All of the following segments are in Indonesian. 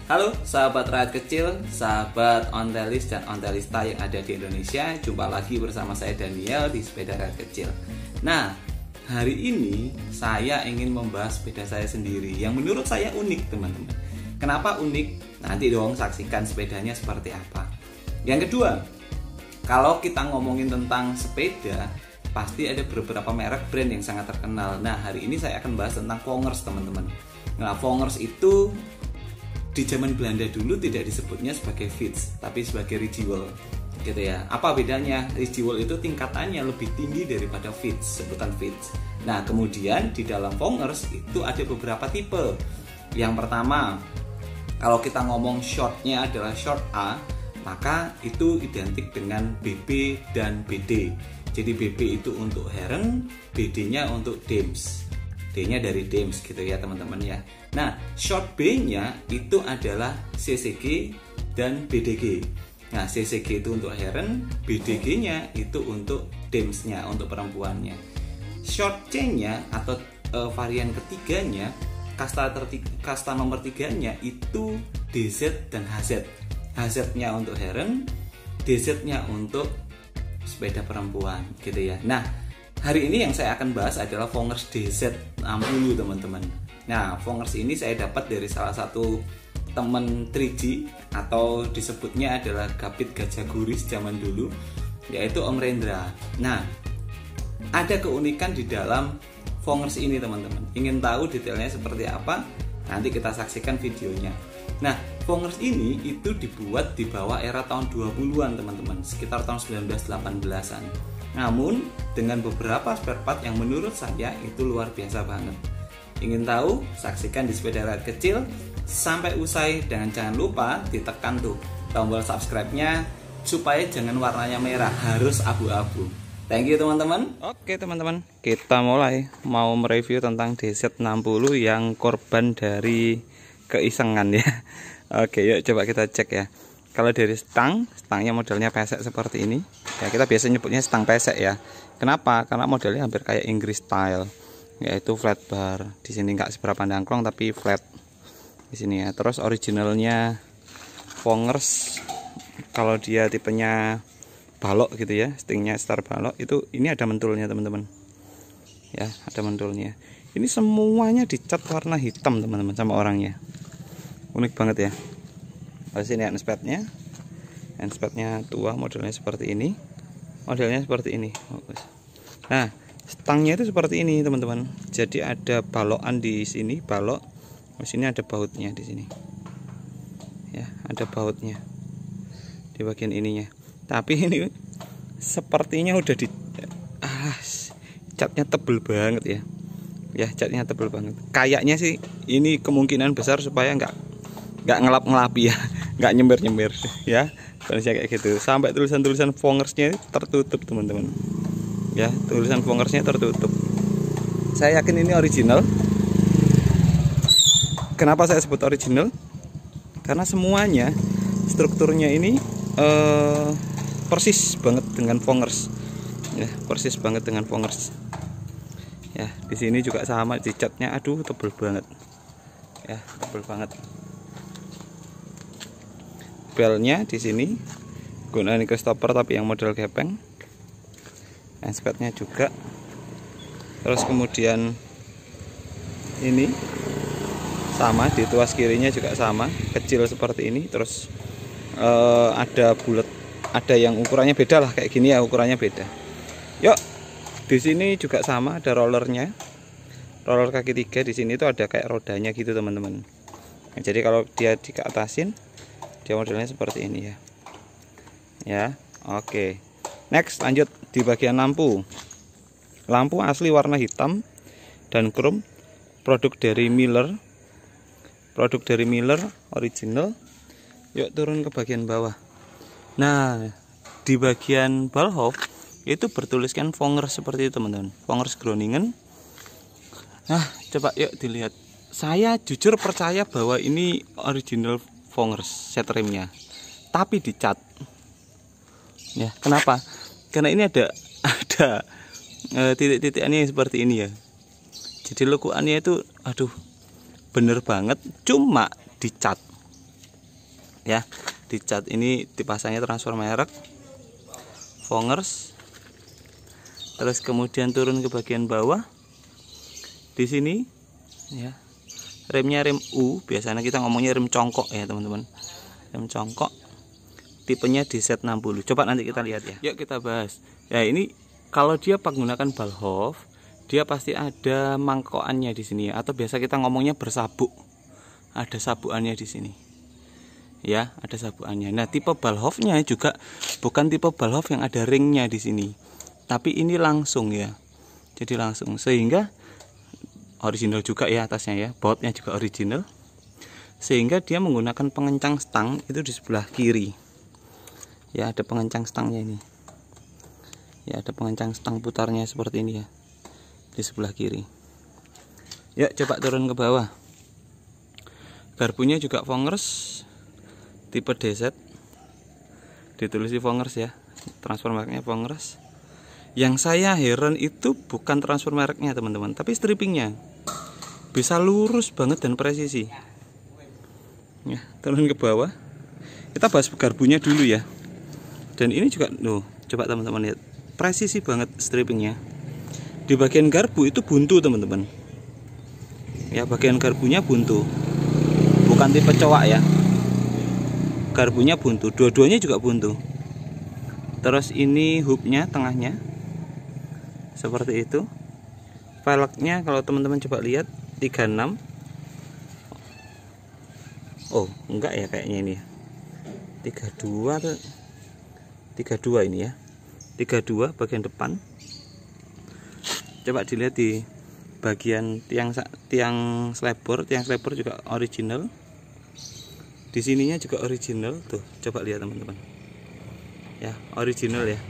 Halo sahabat rakyat kecil, sahabat ontelis dan ontelista yang ada di Indonesia. Jumpa lagi bersama saya Daniel di Sepeda Rakyat Kecil. Nah, hari ini saya ingin membahas sepeda saya sendiri yang menurut saya unik, teman-teman. Kenapa unik? Nanti dong saksikan sepedanya seperti apa. Yang kedua, kalau kita ngomongin tentang sepeda, pasti ada beberapa merek brand yang sangat terkenal. Nah, hari ini saya akan bahas tentang Vongers, teman-teman. Nah, Vongers itu di zaman Belanda dulu tidak disebutnya sebagai Fiets, tapi sebagai Regiwell, gitu ya. Apa bedanya? Regiwell itu tingkatannya lebih tinggi daripada Fiets, sebutan Fiets. Nah, kemudian di dalam Vongers itu ada beberapa tipe. Yang pertama, kalau kita ngomong shortnya adalah short A, maka itu identik dengan BB dan BD. Jadi BB itu untuk Heren, BD-nya untuk Dems. D-nya dari Dems gitu ya teman-teman ya. Nah, short B-nya itu adalah CCG dan BDG. Nah, CCG itu untuk Heren, BDG-nya itu untuk Dems-nya, untuk perempuannya. Short C-nya atau varian ketiganya, kasta nomor 3-nya itu DZ dan HZ. HZ-nya untuk Heren, DZ-nya untuk sepeda perempuan gitu ya. Nah, hari ini yang saya akan bahas adalah Vongers DZ60, teman-teman. Nah, Vongers ini saya dapat dari salah satu teman 3G atau disebutnya adalah Gapit Gajah Guris zaman dulu, yaitu Om Rendra. Nah, ada keunikan di dalam Vongers ini, teman-teman. Ingin tahu detailnya seperti apa? Nanti kita saksikan videonya. Nah, Vongers ini itu dibuat di bawah era tahun 20-an, teman-teman, sekitar tahun 1918-an. Namun, dengan beberapa spare part yang menurut saya itu luar biasa banget. Ingin tahu? Saksikan di Sepeda Rakyat Kecil sampai usai, dan jangan lupa ditekan tuh tombol subscribe-nya supaya jangan warnanya merah, harus abu-abu. Thank you teman-teman. Oke teman-teman, kita mulai mau mereview tentang DZ60 yang korban dari keisengan ya. Oke, yuk coba kita cek ya. Kalau dari stangnya modelnya pesek seperti ini. Ya, kita biasa nyebutnya stang pesek ya. Kenapa? Karena modelnya hampir kayak Inggris style, yaitu flat bar. Di sini nggak seberapa dangklong tapi flat di sini ya. Terus originalnya Vongers, kalau dia tipenya balok gitu ya, stingnya star balok itu, ini ada mentulnya teman-teman. Ya, ada mentulnya. Ini semuanya dicat warna hitam teman-teman sama orangnya. Unik banget ya. Di sini handspadnya tua, modelnya seperti ini. Nah, stangnya itu seperti ini teman-teman. Jadi ada balokan di sini, balok. Di sini ada bautnya di sini. Ya, ada bautnya di bagian ininya. Tapi ini sepertinya udah catnya tebel banget ya. Ya, catnya tebel banget. Kayaknya sih ini kemungkinan besar supaya nggak ngelap-ngelapi ya, nggak nyember-nyember ya, kondisinya kayak gitu. Sampai tulisan-tulisan Vongersnya tertutup teman-teman ya, tulisan Vongersnya tertutup. Saya yakin ini original. Kenapa saya sebut original? Karena semuanya strukturnya ini persis banget dengan Vongers ya, persis banget dengan Vongers ya. Di sini juga sama, di catnya aduh tebel banget ya, tebel banget. Belnya di sini gunakan Christopher tapi yang model gepeng. Handspadnya juga. Terus kemudian ini sama, di tuas kirinya juga sama, kecil seperti ini. Terus ada bulat, ada yang ukurannya beda lah, kayak gini ya, ukurannya beda. Yuk, di sini juga sama, ada rollernya, roller kaki 3. Di sini tuh ada kayak rodanya gitu teman-teman. Nah, jadi kalau dia dikeatasin, dia modelnya seperti ini ya. Ya, oke. Next, lanjut di bagian lampu. Lampu asli warna hitam dan chrome, produk dari Miller. Produk dari Miller original. Yuk turun ke bagian bawah. Nah, di bagian ballhouse itu bertuliskan Vongers seperti itu teman-teman. Vongers Groningen. Nah, coba yuk dilihat. Saya jujur percaya bahwa ini original Vongers set remnya, tapi dicat. Ya, kenapa? Karena ini ada titik-titiknya seperti ini ya. Jadi lekuannya itu aduh bener banget, cuma dicat. ya, dicat. Ini dipasangnya transfer merek Vongers. Terus kemudian turun ke bagian bawah. Di sini ya, remnya rem U, biasanya kita ngomongnya rem congkok ya teman-teman. Rem congkok, tipenya DZ60. Coba nanti kita lihat ya. Yuk kita bahas. Ya, ini kalau dia menggunakan Ballhoff, dia pasti ada mangkokannya di sini, atau biasa kita ngomongnya bersabuk. Ada sabukannya di sini. Ya, ada sabukannya. Nah, tipe Ballhoff-nya juga bukan tipe Ballhoff yang ada ringnya di sini. Tapi ini langsung ya. Jadi langsung, sehingga original juga ya atasnya ya. Bautnya juga original. Sehingga dia menggunakan pengencang stang itu di sebelah kiri. Ya, ada pengencang stangnya ini. Ya, ada pengencang stang putarnya seperti ini ya. Di sebelah kiri. Yuk coba turun ke bawah. Garpunya juga Vongers tipe DZ. Ditulis di Vongers ya. Transfer mereknya Vongers. Yang saya heran itu bukan transfer mereknya teman-teman, tapi strippingnya. Bisa lurus banget dan presisi. Ya, turun ke bawah. Kita bahas garpunya dulu ya. Dan ini juga, coba teman-teman lihat. Presisi banget strippingnya. Di bagian garpu itu buntu teman-teman. Ya, bagian garpunya buntu. Bukan tipe cowak ya. Garpunya buntu, dua-duanya juga buntu. Terus ini hubnya tengahnya seperti itu. Velgnya kalau teman-teman coba lihat 36. Oh, enggak ya kayaknya ini ya. 32 atau 32 ini ya. 32 bagian depan. Coba dilihat di bagian tiang slebor juga original. Di sininya juga original tuh. Coba lihat teman-teman. Ya, original ya.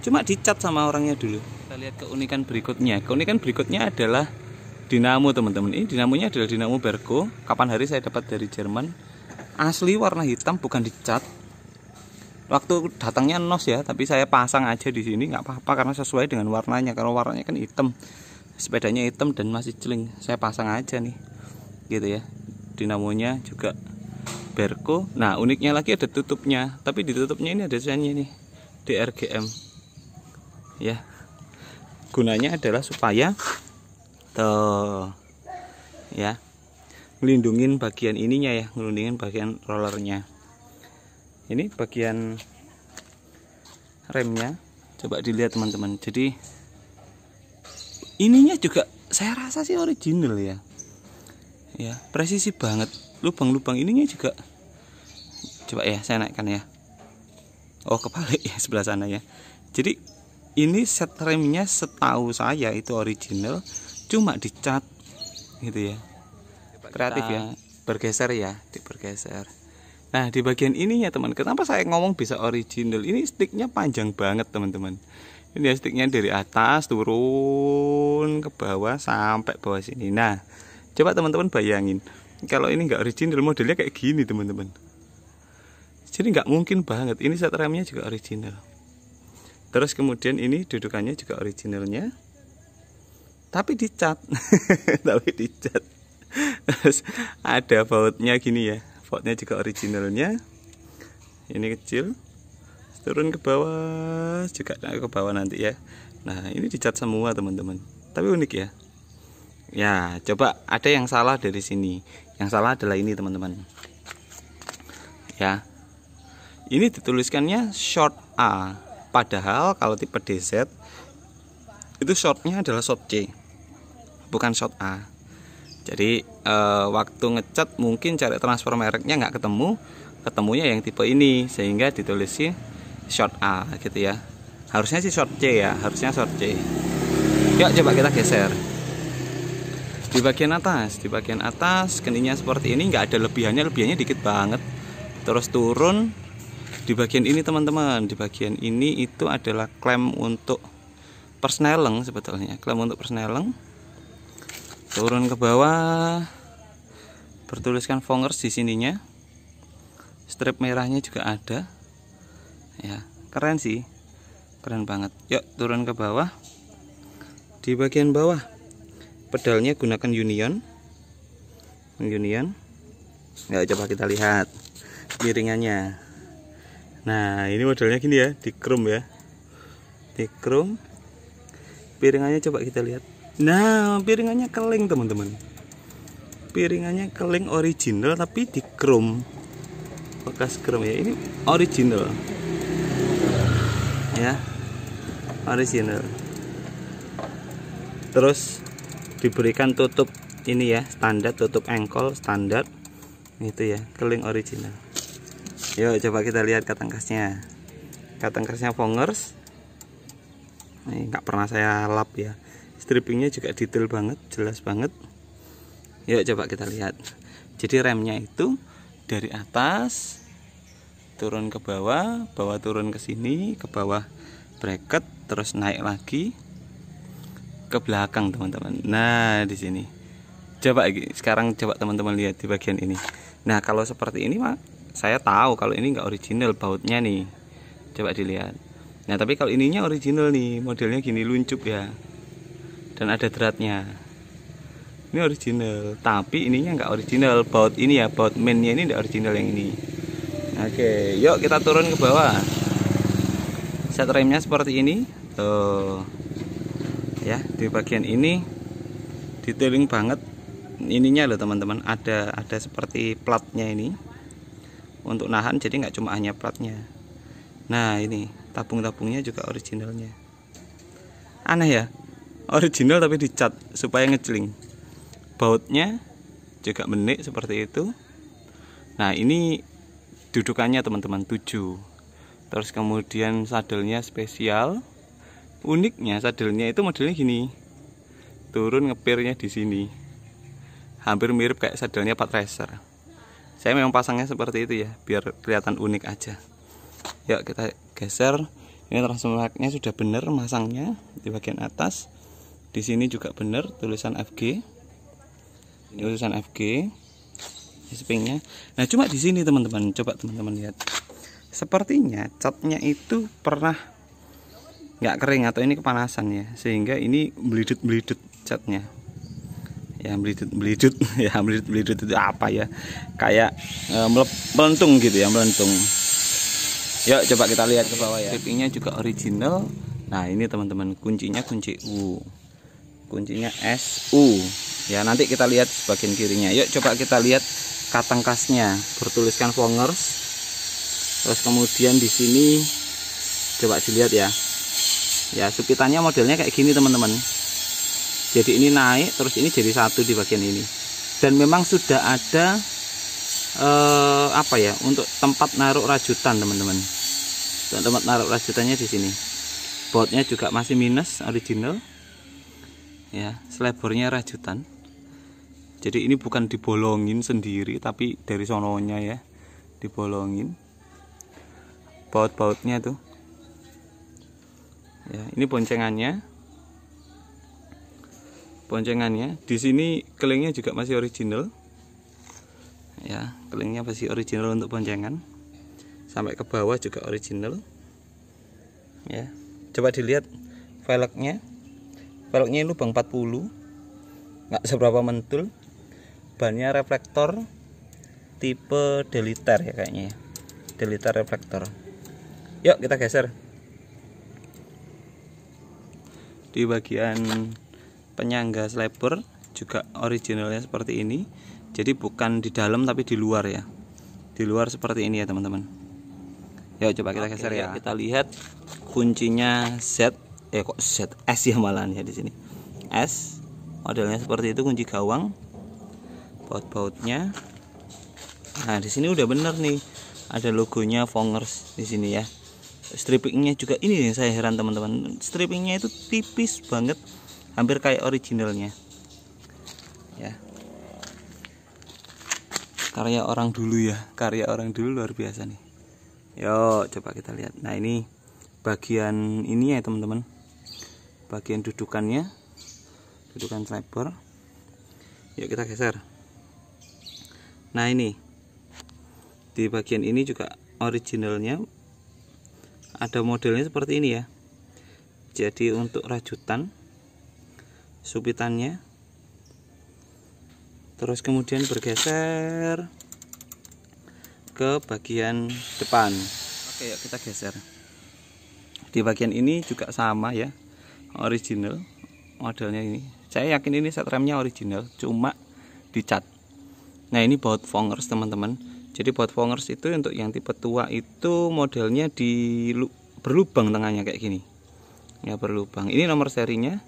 Cuma dicat sama orangnya dulu. Kita lihat keunikan berikutnya. Keunikan berikutnya adalah dinamo teman-teman. Ini dinamonya adalah dinamo Berco. Kapan hari saya dapat dari Jerman. Asli warna hitam, bukan dicat. Waktu datangnya nos ya, tapi saya pasang aja di sini nggak apa-apa karena sesuai dengan warnanya. Kalau warnanya kan hitam, sepedanya hitam dan masih celing, saya pasang aja nih, gitu ya. Dinamonya juga Berco. Nah, uniknya lagi ada tutupnya, tapi di tutupnya ini ada tulisannya nih, DRGM. Ya, gunanya adalah supaya ya, melindungin bagian ininya ya, melindungin bagian rollernya. Ini bagian remnya, coba dilihat teman-teman. Jadi ininya juga saya rasa sih original ya. Ya, presisi banget. Lubang-lubang ininya juga. Coba ya, saya naikkan ya. Oh, kebalik ya sebelah sana ya. Jadi ini set remnya setahu saya itu original, cuma dicat gitu ya. Kreatif ya. Bergeser ya, dibergeser. Nah, di bagian ininya teman, kenapa saya ngomong bisa original? Ini sticknya panjang banget teman-teman. Ini ya, sticknya dari atas turun ke bawah sampai bawah sini. Nah, coba teman-teman bayangin, kalau ini nggak original, modelnya kayak gini teman-teman. Jadi nggak mungkin banget. Ini set remnya juga original. Terus kemudian ini dudukannya juga originalnya, tapi dicat. Tapi dicat. Terus ada bautnya gini ya. Bautnya juga originalnya. Ini kecil. Turun ke bawah juga ke bawah nanti ya. Nah, ini dicat semua teman-teman. Tapi unik ya. Ya, coba ada yang salah dari sini. Yang salah adalah ini teman-teman. Ya. Ini dituliskannya short A. Padahal kalau tipe DZ itu shortnya adalah short C, bukan short A. Jadi waktu ngecat mungkin cari transfer mereknya nggak ketemu, ketemunya yang tipe ini, sehingga ditulisnya short A gitu ya. Harusnya sih short C ya, harusnya short C. Yuk coba kita geser. Di bagian atas keningnya seperti ini, nggak ada lebihannya dikit banget. Terus turun di bagian ini teman-teman, di bagian ini itu adalah klem untuk persneleng sebetulnya, klem untuk persneleng. Turun ke bawah, bertuliskan Vongers di sininya. Strip merahnya juga ada. Ya, keren sih. Keren banget. Yuk turun ke bawah. Di bagian bawah pedalnya gunakan Union. Ya, coba kita lihat. piringannya. Nah ini modelnya gini ya, di chrome ya, di chrome. Piringannya coba kita lihat. Nah piringannya keling teman-teman, piringannya keling original tapi di chrome, bekas chrome ya. Ini original ya, original. Terus diberikan tutup ini ya, standar, tutup engkol standar itu ya, keling original. Yuk coba kita lihat cutting castnya. Cutting castnya Fongers. Ini nggak pernah saya lap ya. Strippingnya juga detail banget, jelas banget. Yuk coba kita lihat. Jadi remnya itu dari atas turun ke bawah, bawah turun ke sini, ke bawah bracket, terus naik lagi ke belakang teman-teman. Nah di sini. Coba sekarang coba teman-teman lihat di bagian ini. Nah kalau seperti ini mah saya tahu kalau ini nggak original bautnya nih. Coba dilihat. Nah tapi kalau ininya original nih, modelnya gini luncup ya, dan ada dratnya. Ini original, tapi ininya nggak original. Baut ini ya, baut mainnya ini nggak original yang ini. Oke, yuk kita turun ke bawah. Set remnya seperti ini. Tuh ya, di bagian ini detailing banget ininya loh teman-teman. Ada seperti platnya ini untuk nahan, jadi nggak cuma hanya platnya. Nah ini tabung-tabungnya juga originalnya. Aneh ya, original tapi dicat supaya ngeceling. Bautnya juga menik seperti itu. Nah ini dudukannya teman-teman 7. Terus kemudian sadelnya spesial. Uniknya sadelnya itu modelnya gini, turun ngepirnya di sini, hampir mirip kayak sadelnya Pat Racer. Saya memang pasangnya seperti itu ya, biar kelihatan unik aja. Yuk kita geser. Ini transformernya sudah benar masangnya di bagian atas. Di sini juga benar tulisan FG. Ini tulisan FG. Springnya. Nah cuma di sini teman-teman, coba teman-teman lihat. Sepertinya catnya itu pernah nggak kering atau ini kepanasan ya, sehingga ini belidut catnya. Ya belidut ya, belidut itu apa ya, kayak melentung gitu ya, melentung. Yuk coba kita lihat ke bawah ya. Strippingnya juga original. Nah ini teman-teman, kuncinya kunci U, kuncinya SU ya. Nanti kita lihat bagian kirinya. Yuk coba kita lihat cutting castnya, bertuliskan Fongers. Terus kemudian di sini coba dilihat ya. Ya supitannya modelnya kayak gini teman-teman. Jadi ini naik, terus ini jadi satu di bagian ini. Dan memang sudah ada apa ya, untuk tempat naruh rajutan teman-teman. Tempat naruh rajutannya di sini. Bautnya juga masih minus original. Ya, selebornya rajutan. Jadi ini bukan dibolongin sendiri, tapi dari sononya ya, dibolongin. Baut-bautnya tuh. Ya, ini boncengannya. Boncengannya di sini kelingnya juga masih original. Ya, kelingnya masih original untuk boncengan. Sampai ke bawah juga original. Ya. Coba dilihat velgnya. Velgnya lubang 40. Nggak seberapa mentul. Bannya reflektor tipe Deliter ya kayaknya ya. Deliter reflektor. Yuk kita geser. Di bagian penyangga sliper juga originalnya seperti ini. Jadi bukan di dalam tapi di luar ya. Di luar seperti ini ya teman-teman. Yuk coba kita geser ya. Kita lihat kuncinya Z, kok Z, S ya malahan ya di sini. S, modelnya seperti itu, kunci gawang. Baut-bautnya. Nah di sini udah bener nih. Ada logonya Fongers di sini ya. Strippingnya juga ini yang saya heran teman-teman. Strippingnya itu tipis banget, hampir kayak originalnya. Ya. Karya orang dulu ya, karya orang dulu luar biasa nih. Yo, coba kita lihat. Nah ini bagian ini ya teman-teman. Bagian dudukannya, dudukan sniper. Yuk kita geser. Nah ini di bagian ini juga originalnya. Ada modelnya seperti ini ya. Jadi untuk rajutan, supitannya. Terus kemudian bergeser. ke bagian depan. Oke, yuk kita geser. Di bagian ini juga sama ya, original modelnya ini. Saya yakin ini set remnya original, cuma dicat. Nah, ini baut Vongers teman-teman. Jadi baut Vongers itu untuk yang tipe tua itu modelnya berlubang tengahnya kayak gini. Ya, berlubang. Ini nomor serinya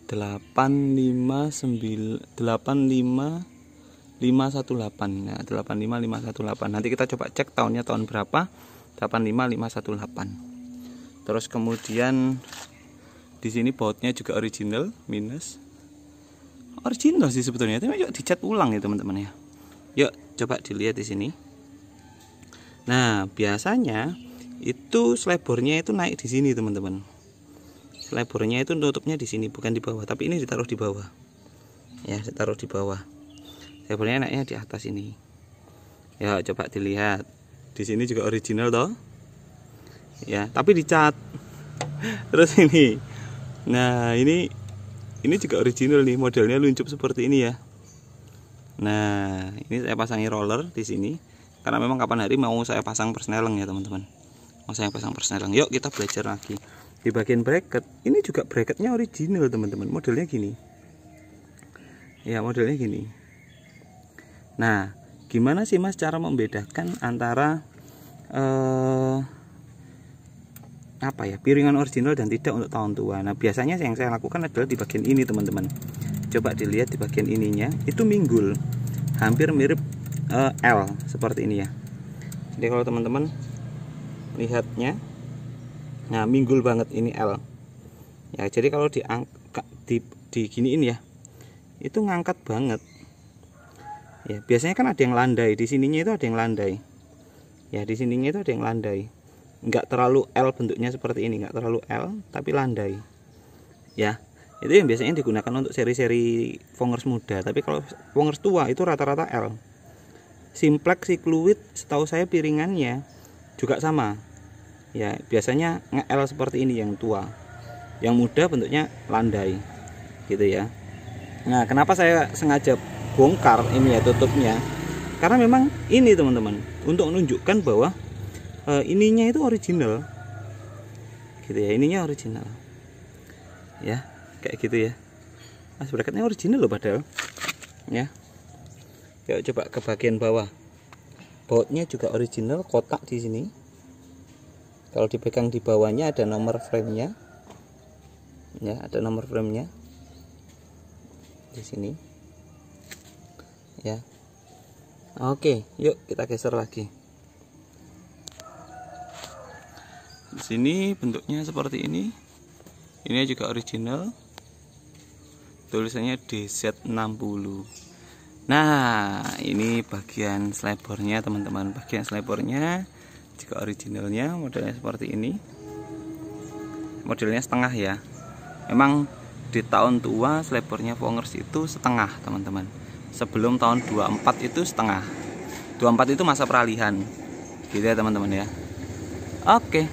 85518. Nah, 85518. Nanti kita coba cek tahunnya tahun berapa. 85518. Terus kemudian di sini bautnya juga original, minus. Original sih sebetulnya, tapi yuk dicat ulang ya teman-teman ya. Yuk coba dilihat di sini. Nah, biasanya itu slebornya itu naik di sini teman-teman. Slebornya itu tutupnya di sini, bukan di bawah, tapi ini ditaruh di bawah. Ya, ditaruh di bawah. Slebornya naiknya di atas ini. Ya, coba dilihat. Di sini juga original toh. Ya, tapi dicat. Terus ini. Nah, ini juga original nih, modelnya luncup seperti ini ya. Nah, ini saya pasangi roller di sini karena memang kapan hari mau saya pasang persneleng ya teman-teman. Mau saya pasang persneleng. Yuk kita belajar lagi. Di bagian bracket, ini juga bracketnya original teman-teman. Modelnya gini. Ya, modelnya gini. Nah, gimana sih Mas cara membedakan antara piringan original dan tidak untuk tahun tua? Nah, biasanya yang saya lakukan adalah di bagian ini teman-teman. Coba dilihat di bagian ininya, itu minggul, hampir mirip L seperti ini ya. Jadi kalau teman-teman lihatnya, nah minggul banget ini L. Ya, jadi kalau diangkat di giniin ya, itu ngangkat banget. Ya, biasanya kan ada yang landai, di sininya itu ada yang landai. Ya, di sininya itu ada yang landai. Enggak terlalu L bentuknya seperti ini, enggak terlalu L tapi landai. Ya, itu yang biasanya digunakan untuk seri-seri Vongers muda. Tapi kalau Vongers tua itu rata-rata L. Simplex Cycluid setahu saya piringannya juga sama. Ya, biasanya nge-L seperti ini yang tua. Yang muda bentuknya landai. Gitu ya. Nah, kenapa saya sengaja bongkar ini ya tutupnya? Karena memang ini teman-teman, untuk menunjukkan bahwa ininya itu original. Gitu ya, ininya original. Ya, kayak gitu ya. Mas bracketnya original loh padahal. Ya. Yuk coba ke bagian bawah. Bautnya juga original, kotak di sini. Kalau dipegang di bawahnya ada nomor frame-nya. Ya, ada nomor frame-nya. Di sini. Ya. Oke, yuk kita geser lagi. Di sini bentuknya seperti ini. Ini juga original. Tulisannya DZ60. Nah, ini bagian slebornya teman-teman. Bagian slebornya juga originalnya, modelnya seperti ini. Modelnya setengah ya. Memang di tahun tua slebornya Vongers itu setengah teman-teman. Sebelum tahun 24 itu setengah. 24 itu masa peralihan. Gitu ya teman-teman ya. Oke.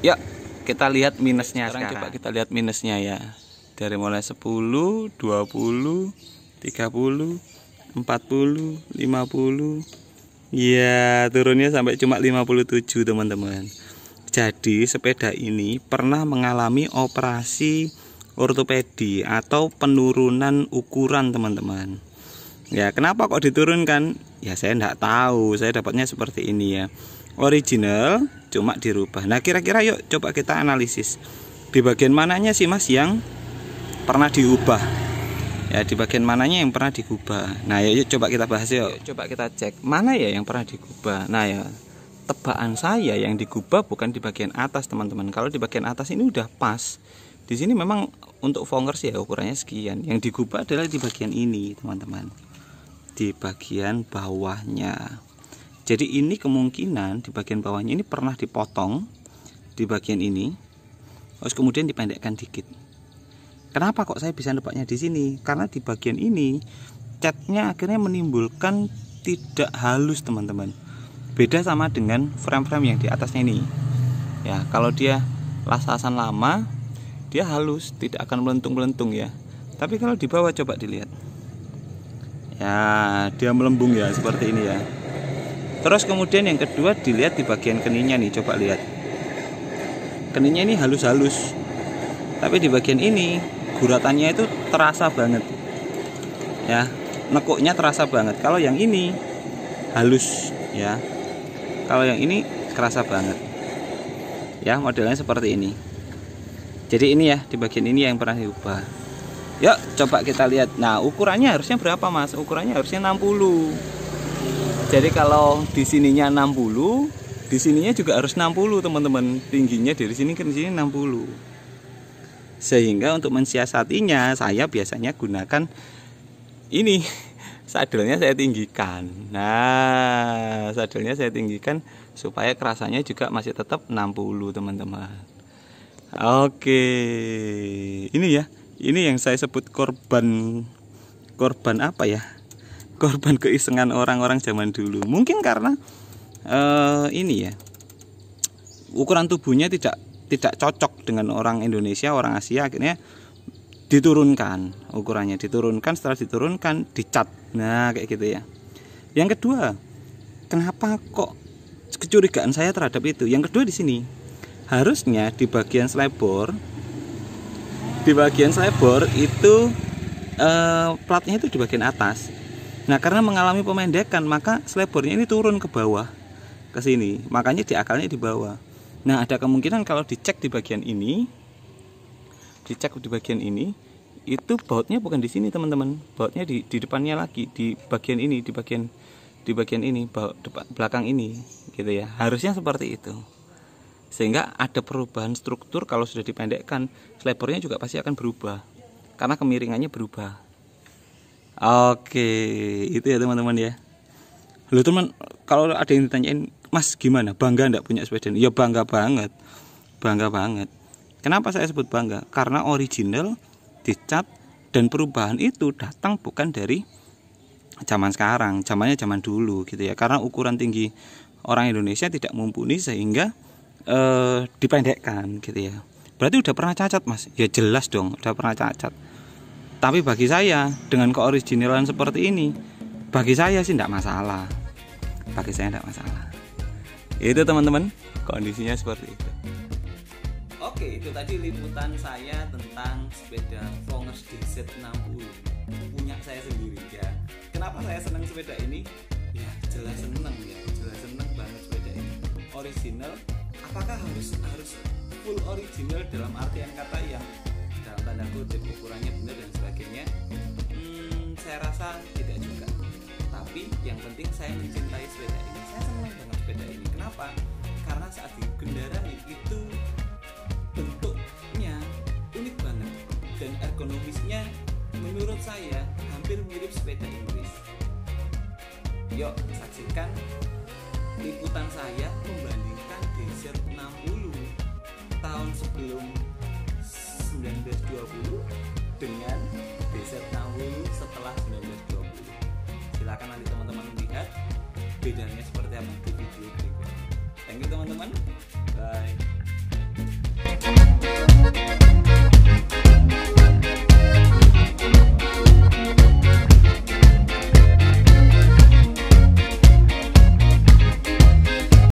Yuk kita lihat minusnya sekarang. Coba kita lihat minusnya ya. Dari mulai 10, 20, 30, 40, 50. Ya, turunnya sampai cuma 57 teman-teman. Jadi sepeda ini pernah mengalami operasi ortopedi atau penurunan ukuran teman-teman. Ya, kenapa kok diturunkan? Ya saya enggak tahu. Saya dapatnya seperti ini ya. Original cuma dirubah. Nah, kira-kira yuk coba kita analisis. Di bagian mananya sih Mas yang pernah diubah? Ya, di bagian mananya yang pernah digubah? Nah, yuk coba kita bahas yuk. Coba kita cek mana ya yang pernah digubah. Nah, ya tebakan saya yang digubah bukan di bagian atas teman-teman. Kalau di bagian atas ini udah pas. Di sini memang untuk Vongers ya ukurannya sekian. Yang digubah adalah di bagian ini teman-teman. Di bagian bawahnya. Jadi ini kemungkinan di bagian bawahnya ini pernah dipotong di bagian ini, terus kemudian dipendekkan dikit. Kenapa kok saya bisa nebaknya di sini? Karena di bagian ini catnya akhirnya menimbulkan tidak halus teman-teman. Beda sama dengan frame-frame yang di atasnya ini. Ya, kalau dia las-lasan lama, dia halus, tidak akan melentung-melentung ya. Tapi kalau di bawah coba dilihat. Ya, dia melembung ya seperti ini ya. Terus kemudian yang kedua dilihat di bagian keningnya nih, coba lihat. Keningnya ini halus-halus. Tapi di bagian ini guratannya itu terasa banget. Ya, nekuknya terasa banget. Kalau yang ini halus ya. Kalau yang ini kerasa banget. Ya, modelnya seperti ini. Jadi ini ya, di bagian ini yang pernah diubah. Yuk, coba kita lihat. Nah, ukurannya harusnya berapa, Mas? Ukurannya harusnya 60. Jadi kalau di sininya 60, di sininya juga harus 60, teman-teman. Tingginya dari sini ke sini 60. Sehingga untuk mensiasatinya, saya biasanya gunakan ini. Sadelnya saya tinggikan. Nah, sadelnya saya tinggikan supaya kerasanya juga masih tetap 60, teman-teman. Oke. Ini ya. Ini yang saya sebut korban apa ya? Korban keisengan orang-orang zaman dulu. Mungkin karena ini ya. Ukuran tubuhnya tidak cocok dengan orang Indonesia, orang Asia, akhirnya diturunkan ukurannya, setelah diturunkan dicat. Nah, kayak gitu ya. Yang kedua, kenapa kok kecurigaan saya terhadap itu? Yang kedua di sini, harusnya di bagian slebor itu platnya itu di bagian atas. Nah, karena mengalami pemendekan, maka slebornya ini turun ke bawah, ke sini. Makanya di akalnya di bawah. Nah, ada kemungkinan kalau dicek di bagian ini, itu bautnya bukan di sini, teman-teman. Bautnya di depannya lagi, di bagian ini, di bagian ini, baut belakang ini, gitu ya. Harusnya seperti itu. Sehingga ada perubahan struktur. Kalau sudah dipendekkan, slebornya juga pasti akan berubah karena kemiringannya berubah. Oke, itu ya teman-teman ya. Loh teman, kalau ada yang ditanyain, Mas gimana, bangga enggak punya sepeda ini? Ya bangga banget. Kenapa saya sebut bangga? Karena original, dicat, dan perubahan itu datang bukan dari zaman sekarang, zamannya zaman dulu gitu ya. Karena ukuran tinggi orang Indonesia tidak mumpuni sehingga dipendekkan gitu ya. Berarti udah pernah cacat, Mas? Ya jelas dong, udah pernah cacat. Tapi bagi saya dengan keoriginalan seperti ini, bagi saya sih tidak masalah. Itu teman-teman, kondisinya seperti itu. Oke, itu tadi liputan saya tentang sepeda Flongers DZ60 punya saya sendiri ya. Kenapa saya senang sepeda ini? Ya jelas senang banget sepeda ini. Original. Apakah harus full original dalam artian kata yang dalam tanda kutip ukurannya benar dan sebagainya? Saya rasa tidak juga. Tapi yang penting saya mencintai sepeda ini. Saya senang dengan sepeda ini. Kenapa? Karena saat dikendarai itu bentuknya unik banget dan ergonomisnya menurut saya hampir mirip sepeda Inggris. Yuk saksikan liputan saya membandingkan DZ60 tahun sebelum 1920 dengan DZ60 setelah 1920. Silakan nanti teman-teman lihat bedanya seperti apa di video berikut. Thank you teman-teman.